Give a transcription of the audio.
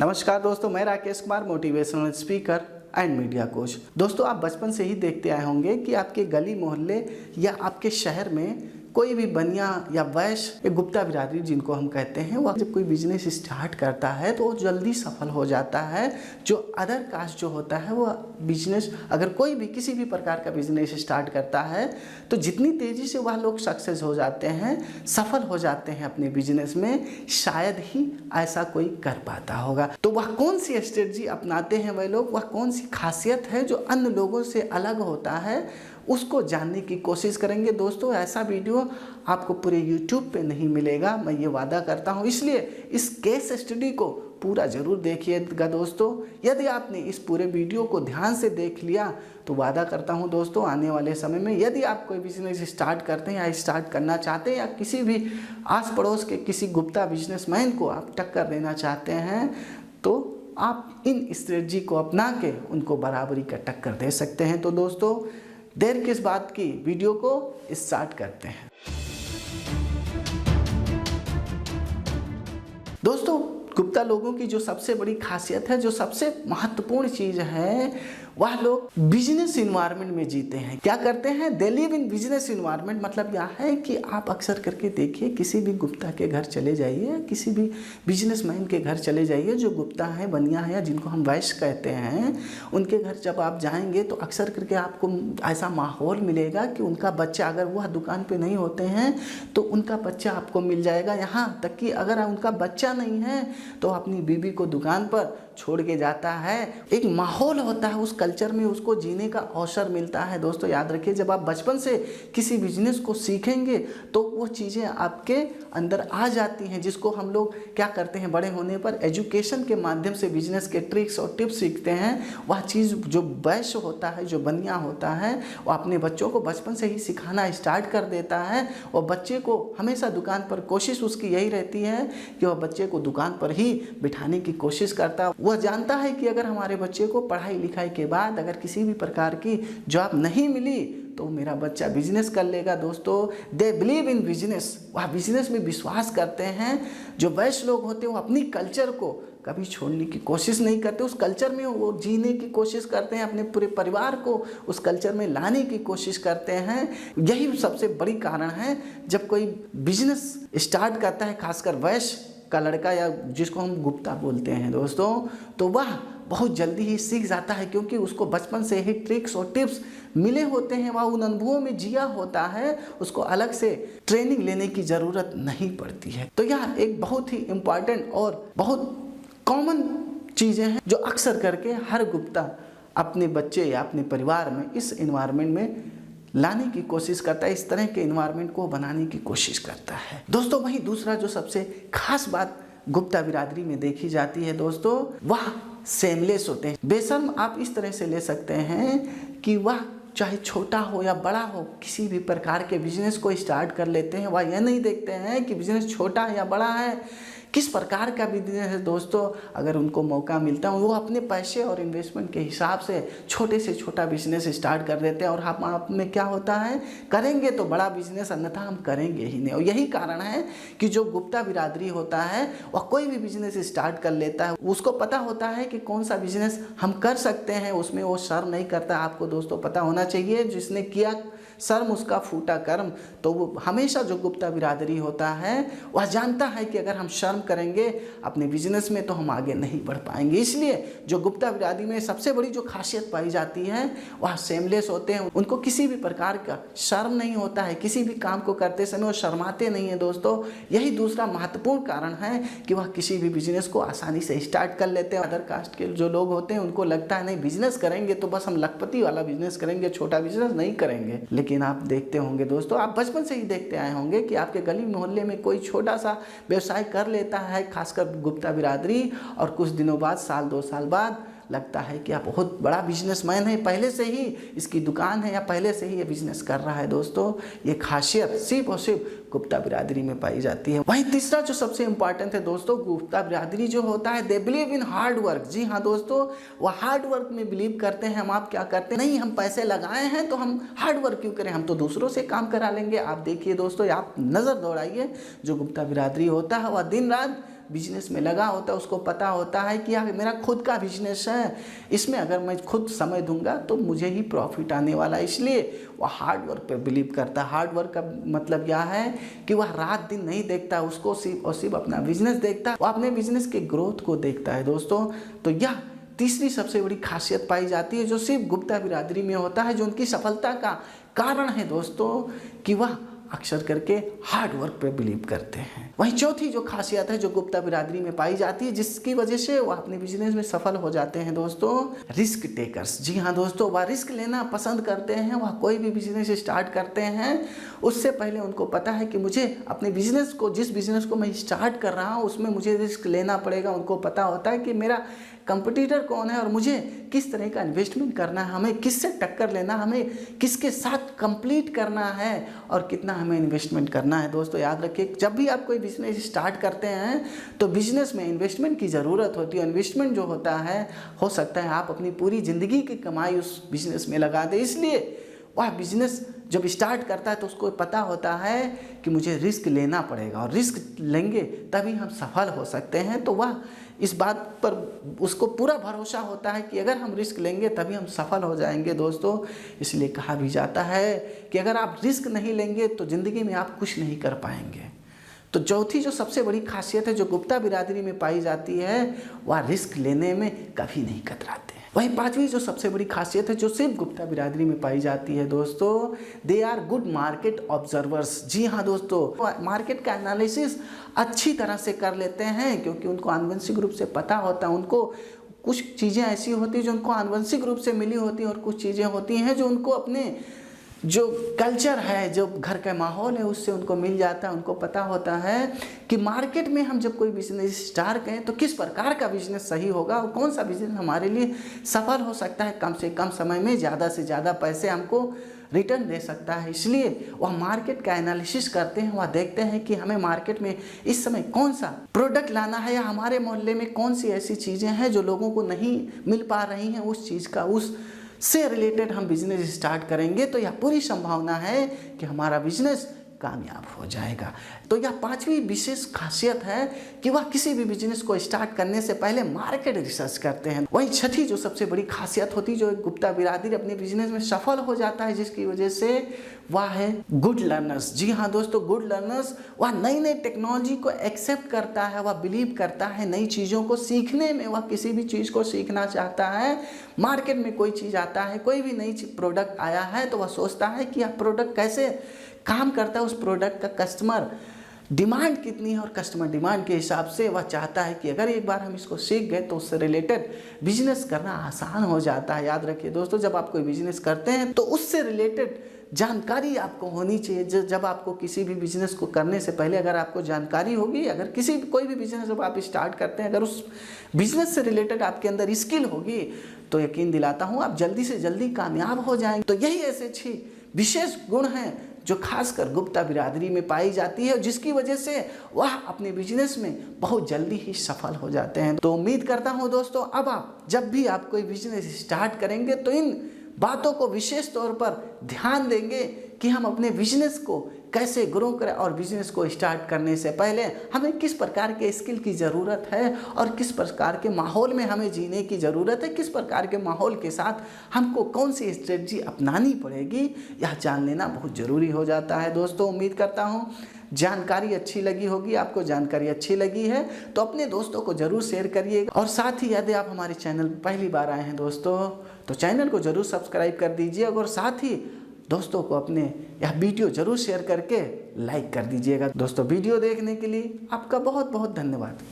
नमस्कार दोस्तों, मैं Rakesh Kumar, motivational speaker and media coach. दोस्तों, आप बचपन से ही देखते आए होंगे कि आपके गली मोहल्ले या आपके शहर में कोई भी बनिया या वैश्य या गुप्ता बिरादरी जिनको हम कहते हैं, वह जब कोई बिजनेस स्टार्ट करता है तो वो जल्दी सफल हो जाता है। जो अदर कास्ट जो होता है वह बिजनेस, अगर कोई भी किसी भी प्रकार का बिजनेस स्टार्ट करता है तो जितनी तेज़ी से वह लोग सक्सेस हो जाते हैं, सफल हो जाते हैं अपने बिजनेस में, शायद ही ऐसा कोई कर पाता होगा। तो वह कौन सी स्ट्रेटजी अपनाते हैं वह लोग, वह कौन सी खासियत है जो अन्य लोगों से अलग होता है, उसको जानने की कोशिश करेंगे। दोस्तों, ऐसा वीडियो आपको पूरे YouTube पे नहीं मिलेगा, मैं ये वादा करता हूँ। इसलिए इस केस स्टडी को पूरा ज़रूर देखिएगा दोस्तों। यदि आपने इस पूरे वीडियो को ध्यान से देख लिया तो वादा करता हूँ दोस्तों, आने वाले समय में यदि आप कोई बिजनेस स्टार्ट करते हैं या स्टार्ट करना चाहते हैं या किसी भी आस पड़ोस के किसी गुप्ता बिजनेसमैन को आप टक्कर देना चाहते हैं, तो आप इन स्ट्रेटजी को अपना के उनको बराबरी का टक्कर दे सकते हैं। तो दोस्तों, देर किस बात की, वीडियो को स्टार्ट करते हैं। दोस्तों, गुप्ता लोगों की जो सबसे बड़ी खासियत है, जो सबसे महत्वपूर्ण चीज है, वह लोग बिजनेस इन्वायरमेंट में जीते हैं। क्या करते हैं? They live in business environment. मतलब यह है कि आप अक्सर करके देखिए, किसी भी गुप्ता के घर चले जाइए, किसी भी बिजनेसमैन के घर चले जाइए जो गुप्ता है, बनिया है, या जिनको हम वैश्य कहते हैं, उनके घर जब आप जाएंगे तो अक्सर करके आपको ऐसा माहौल मिलेगा कि उनका बच्चा, अगर वह दुकान पे नहीं होते हैं तो उनका बच्चा आपको मिल जाएगा। यहाँ तक कि अगर उनका बच्चा नहीं है तो अपनी बीबी को दुकान पर छोड़ के जाता है। एक माहौल होता है, उस कल्चर में उसको जीने का अवसर मिलता है। दोस्तों, याद रखिए, जब आप बचपन से किसी बिजनेस को सीखेंगे तो वो चीज़ें आपके अंदर आ जाती हैं, जिसको हम लोग क्या करते हैं, बड़े होने पर एजुकेशन के माध्यम से बिजनेस के ट्रिक्स और टिप्स सीखते हैं। वह चीज़ जो वैश्य होता है, जो बनिया होता है, वो अपने बच्चों को बचपन से ही सिखाना स्टार्ट कर देता है। और बच्चे को हमेशा दुकान पर कोशिश उसकी यही रहती है कि वह बच्चे को दुकान पर ही बिठाने की कोशिश करता है। वह जानता है कि अगर हमारे बच्चे को पढ़ाई लिखाई के बाद अगर किसी भी प्रकार की जॉब नहीं मिली तो मेरा बच्चा बिजनेस कर लेगा। दोस्तों, दे बिलीव इन बिजनेस, वह बिजनेस में विश्वास करते हैं। जो वैश्य लोग होते हैं वो अपनी कल्चर को कभी छोड़ने की कोशिश नहीं करते, उस कल्चर में वो जीने की कोशिश करते हैं, अपने पूरे परिवार को उस कल्चर में लाने की कोशिश करते हैं। यही सबसे बड़ी कारण है, जब कोई बिजनेस स्टार्ट करता है, खासकर वैश्य का लड़का या जिसको हम गुप्ता बोलते हैं दोस्तों, तो वह बहुत जल्दी ही सीख जाता है, क्योंकि उसको बचपन से ही ट्रिक्स और टिप्स मिले होते हैं, वह उन अनुभवों में जिया होता है, उसको अलग से ट्रेनिंग लेने की ज़रूरत नहीं पड़ती है। तो यह एक बहुत ही इम्पॉर्टेंट और बहुत कॉमन चीज़ें हैं जो अक्सर करके हर गुप्ता अपने बच्चे या अपने परिवार में इस इन्वायरमेंट में लाने की कोशिश करता है, इस तरह के इन्वायरमेंट को बनाने की कोशिश करता है। दोस्तों, वहीं दूसरा जो सबसे खास बात गुप्ता बिरादरी में देखी जाती है दोस्तों, वह सेमलेस होते हैं। बेशर्म आप इस तरह से ले सकते हैं कि वह चाहे छोटा हो या बड़ा हो, किसी भी प्रकार के बिजनेस को स्टार्ट कर लेते हैं। वह यह नहीं देखते हैं कि बिजनेस छोटा है या बड़ा है, किस प्रकार का बिजनेस है। दोस्तों, अगर उनको मौका मिलता है वो अपने पैसे और इन्वेस्टमेंट के हिसाब से छोटे से छोटा बिजनेस स्टार्ट कर देते हैं। और हम आप में क्या होता है, करेंगे तो बड़ा बिजनेस, अन्यथा हम करेंगे ही नहीं। और यही कारण है कि जो गुप्ता बिरादरी होता है वह कोई भी बिजनेस स्टार्ट कर लेता है, उसको पता होता है कि कौन सा बिजनेस हम कर सकते हैं, उसमें वो शर्म नहीं करता। आपको दोस्तों पता होना चाहिए, जिसने किया शर्म उसका फूटा कर्म। तो वो हमेशा जो गुप्ता बिरादरी होता है वह जानता है कि अगर हम शर्म करेंगे अपने बिजनेस में तो हम आगे नहीं बढ़ पाएंगे। इसलिए जो गुप्ता बिरादरी में सबसे बड़ी जो खासियत पाई जाती है, वह सेमलेस होते हैं। उनको किसी भी प्रकार का शर्म नहीं होता है, किसी भी काम को करते समय वो शर्माते नहीं हैं। दोस्तों, यही दूसरा महत्वपूर्ण कारण है कि वह किसी भी बिजनेस को आसानी से स्टार्ट कर लेते हैं। अदर कास्ट के जो लोग होते हैं उनको लगता है नहीं, बिजनेस करेंगे तो बस हम लखपति वाला बिजनेस करेंगे, छोटा बिजनेस नहीं करेंगे। लेकिन आप देखते होंगे दोस्तों, आप बचपन से ही देखते आए होंगे कि आपके गली मोहल्ले में कोई छोटा सा व्यवसाय कर लेता है, खासकर गुप्ता बिरादरी, और कुछ दिनों बाद, साल 2 साल बाद लगता है कि आप बहुत बड़ा बिजनेसमैन है, पहले से ही इसकी दुकान है या पहले से ही ये बिजनेस कर रहा है। दोस्तों, ये खासियत सिर्फ और सिर्फ गुप्ता बिरादरी में पाई जाती है। वहीं तीसरा जो सबसे इंपॉर्टेंट है दोस्तों, गुप्ता बिरादरी जो होता है, they believe in hard work. जी हाँ दोस्तों, वह हार्ड वर्क में बिलीव करते हैं। हम आप क्या करते हैं, नहीं हम पैसे लगाए हैं तो हम हार्ड वर्क क्यों करें, हम तो दूसरों से काम करा लेंगे। आप देखिए दोस्तों, आप नज़र दौड़ाइए, जो गुप्ता बिरादरी होता है वह दिन रात बिजनेस में लगा होता है उसको पता होता है कि यार मेरा खुद का बिजनेस है, इसमें अगर मैं खुद समय दूंगा तो मुझे ही प्रॉफिट आने वाला है, इसलिए वह हार्ड वर्क पे बिलीव करता है। हार्ड वर्क का मतलब क्या है कि वह रात दिन नहीं देखता, उसको सिर्फ और सिर्फ अपना बिजनेस देखता है, वह अपने बिजनेस के ग्रोथ को देखता है दोस्तों। तो यह तीसरी सबसे बड़ी खासियत पाई जाती है जो सिर्फ गुप्ता बिरादरी में होता है, जो उनकी सफलता का कारण है दोस्तों, कि वह अक्सर करके हार्ड वर्क पे बिलीव करते हैं। वहीं चौथी जो खासियत है जो गुप्ता बिरादरी में पाई जाती है जिसकी वजह से वह अपने बिजनेस में सफल हो जाते हैं दोस्तों, रिस्क टेकर्स। जी हाँ दोस्तों, वह रिस्क लेना पसंद करते हैं। वह कोई भी बिजनेस स्टार्ट करते हैं उससे पहले उनको पता है कि मुझे अपने बिजनेस को, जिस बिजनेस को मैं स्टार्ट कर रहा हूँ उसमें मुझे रिस्क लेना पड़ेगा। उनको पता होता है कि मेरा कंपटीटर कौन है और मुझे किस तरह का इन्वेस्टमेंट करना है, हमें किससे टक्कर लेना, हमें किसके साथ कंप्लीट करना है और कितना हमें इन्वेस्टमेंट करना है। दोस्तों याद रखिए, जब भी आप कोई बिजनेस स्टार्ट करते हैं तो बिजनेस में इन्वेस्टमेंट की ज़रूरत होती है। इन्वेस्टमेंट जो होता है, हो सकता है आप अपनी पूरी ज़िंदगी की कमाई उस बिजनेस में लगा दें। इसलिए वह बिजनेस जब स्टार्ट करता है तो उसको पता होता है कि मुझे रिस्क लेना पड़ेगा और रिस्क लेंगे तभी हम सफल हो सकते हैं। तो वह इस बात पर उसको पूरा भरोसा होता है कि अगर हम रिस्क लेंगे तभी हम सफल हो जाएंगे दोस्तों। इसलिए कहा भी जाता है कि अगर आप रिस्क नहीं लेंगे तो ज़िंदगी में आप कुछ नहीं कर पाएंगे। तो चौथी जो सबसे बड़ी खासियत है जो गुप्ता बिरादरी में पाई जाती है, वह रिस्क लेने में कभी नहीं कतराते हैं। वहीं पांचवी जो सबसे बड़ी खासियत है जो सिर्फ गुप्ता बिरादरी में पाई जाती है दोस्तों, they are good market observers. जी हाँ दोस्तों, मार्केट का एनालिसिस अच्छी तरह से कर लेते हैं क्योंकि उनको आनुवंशिक रूप से पता होता है। उनको कुछ चीज़ें ऐसी होती हैं जो उनको आनुवंशिक रूप से मिली होती हैं और कुछ चीज़ें होती हैं जो उनको अपने जो कल्चर है, जो घर का माहौल है उससे उनको मिल जाता है। उनको पता होता है कि मार्केट में हम जब कोई बिजनेस स्टार्ट करें तो किस प्रकार का बिजनेस सही होगा और कौन सा बिजनेस हमारे लिए सफल हो सकता है, कम से कम समय में ज़्यादा से ज़्यादा पैसे हमको रिटर्न दे सकता है। इसलिए वह मार्केट का एनालिसिस करते हैं, वह देखते हैं कि हमें मार्केट में इस समय कौन सा प्रोडक्ट लाना है या हमारे मोहल्ले में कौन सी ऐसी चीज़ें हैं जो लोगों को नहीं मिल पा रही हैं, उस चीज़ का उससे रिलेटेड हम बिजनेस स्टार्ट करेंगे तो यह पूरी संभावना है कि हमारा बिजनेस कामयाब हो जाएगा। तो यह पांचवी विशेष खासियत है कि वह किसी भी बिजनेस को स्टार्ट करने से पहले मार्केट रिसर्च करते हैं। वहीं छठी जो सबसे बड़ी खासियत होती है जो एक गुप्ता बिरादरी अपने बिजनेस में सफल हो जाता है जिसकी वजह से वह है गुड लर्नर्स। जी हाँ दोस्तों, गुड लर्नर्स वह नई नई टेक्नोलॉजी को एक्सेप्ट करता है, वह बिलीव करता है नई चीज़ों को सीखने में। वह किसी भी चीज़ को सीखना चाहता है। मार्केट में कोई चीज़ आता है, कोई भी नई प्रोडक्ट आया है तो वह सोचता है कि यह प्रोडक्ट कैसे काम करता है, उस प्रोडक्ट का कस्टमर डिमांड कितनी है और कस्टमर डिमांड के हिसाब से वह चाहता है कि अगर एक बार हम इसको सीख गए तो उससे रिलेटेड बिजनेस करना आसान हो जाता है। याद रखिए दोस्तों, जब आप कोई बिजनेस करते हैं तो उससे रिलेटेड जानकारी आपको होनी चाहिए। जब आपको किसी भी बिजनेस को करने से पहले अगर आपको जानकारी होगी, अगर कोई भी बिजनेस जब आप स्टार्ट करते हैं अगर उस बिजनेस से रिलेटेड आपके अंदर स्किल होगी तो यकीन दिलाता हूँ आप जल्दी से जल्दी कामयाब हो जाएंगे। तो यही ऐसे 6 विशेष गुण हैं जो खासकर गुप्ता बिरादरी में पाई जाती है, जिसकी वजह से वह अपने बिजनेस में बहुत जल्दी ही सफल हो जाते हैं। तो उम्मीद करता हूं दोस्तों अब आप जब भी आप कोई बिजनेस स्टार्ट करेंगे तो इन बातों को विशेष तौर पर ध्यान देंगे कि हम अपने बिजनेस को कैसे ग्रो करें और बिजनेस को स्टार्ट करने से पहले हमें किस प्रकार के स्किल की ज़रूरत है और किस प्रकार के माहौल में हमें जीने की ज़रूरत है, किस प्रकार के माहौल के साथ हमको कौन सी स्ट्रेटजी अपनानी पड़ेगी, यह जान लेना बहुत ज़रूरी हो जाता है। दोस्तों उम्मीद करता हूँ जानकारी अच्छी लगी होगी। आपको जानकारी अच्छी लगी है तो अपने दोस्तों को ज़रूर शेयर करिएगा और साथ ही यदि आप हमारे चैनल पर पहली बार आए हैं दोस्तों तो चैनल को ज़रूर सब्सक्राइब कर दीजिए और साथ ही दोस्तों को अपने यह वीडियो ज़रूर शेयर करके लाइक कर दीजिएगा। दोस्तों वीडियो देखने के लिए आपका बहुत बहुत धन्यवाद।